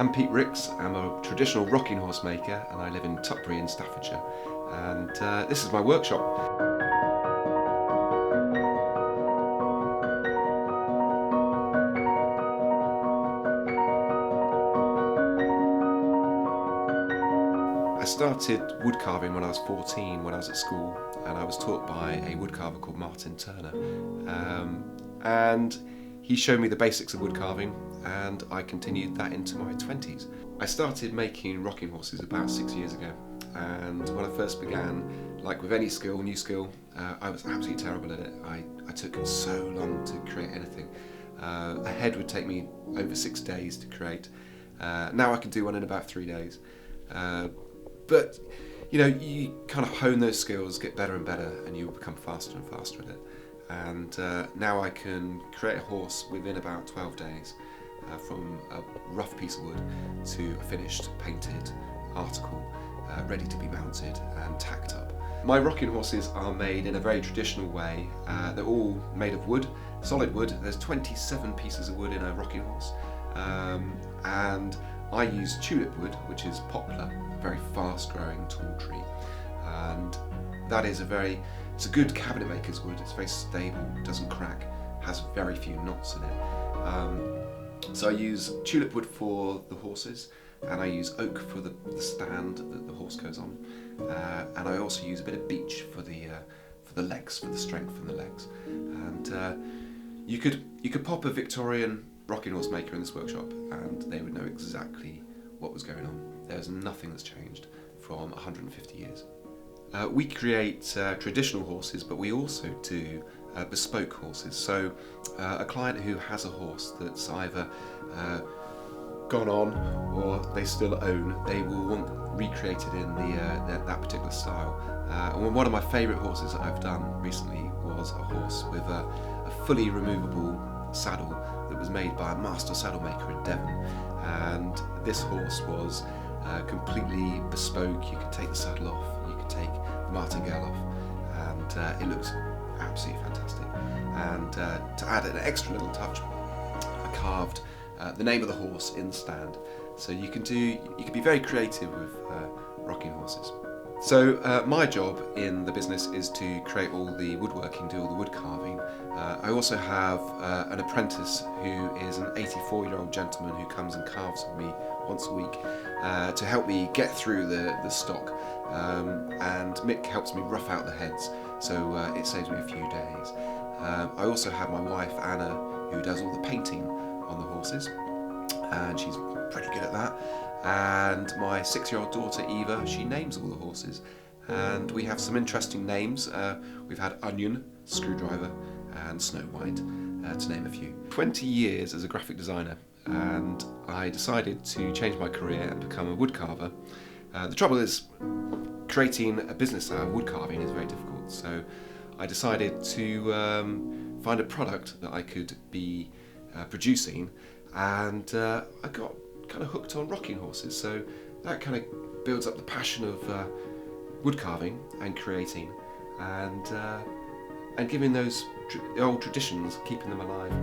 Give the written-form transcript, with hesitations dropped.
I'm Pete Rix. I'm a traditional rocking horse maker and I live in Tutbury in Staffordshire. And this is my workshop. I started wood carving when I was 14, when I was at school, and I was taught by a woodcarver called Martin Turner. And he showed me the basics of wood carving, and I continued that into my 20s. I started making rocking horses about 6 years ago, and when I first began, like with any skill, new skill, I was absolutely terrible at it. I took so long to create anything. A head would take me over 6 days to create. Now I can do one in about 3 days. But you know, you kind of hone those skills, get better and better, and you'll become faster and faster at it. And now I can create a horse within about 12 days, from a rough piece of wood to a finished, painted article, ready to be mounted and tacked up. My rocking horses are made in a very traditional way. They're all made of wood, solid wood. There's 27 pieces of wood in a rocking horse, and I use tulip wood, which is poplar, a very fast-growing tall tree, and that is it's a good cabinet maker's wood. It's very stable, doesn't crack, has very few knots in it. So I use tulip wood for the horses, and I use oak for the stand that the horse goes on, and I also use a bit of beech for the legs, for the strength in the legs. And you could pop a Victorian rocking horse maker in this workshop and they would know exactly what was going on. There's nothing that's changed from 150 years. We create traditional horses, but we also do bespoke horses. So a client who has a horse that's either gone on or they still own, they will want recreated in that particular style. And one of my favourite horses that I've done recently was a horse with a fully removable saddle that was made by a master saddle maker in Devon, and this horse was completely bespoke. You could take the saddle off, you could take the martingale off, and it looks absolutely fantastic. And to add an extra little touch, I carved the name of the horse in the stand. So you can be very creative with rocking horses. So my job in the business is to create all the woodworking, do all the wood carving. I also have an apprentice who is an 84-year-old gentleman who comes and carves with me once a week to help me get through the stock. And Mick helps me rough out the heads, so it saves me a few days. I also have my wife Anna, who does all the painting on the horses, and she's pretty good at that. And my 6-year-old daughter Eva, she names all the horses, and we have some interesting names. We've had Onion, Screwdriver, and Snow White, to name a few. 20 years as a graphic designer, and I decided to change my career and become a woodcarver. The trouble is, creating a business out of wood carving is very difficult, so I decided to find a product that I could be producing, and I got kind of hooked on rocking horses, so that kind of builds up the passion of wood carving and creating, and giving those old traditions, keeping them alive.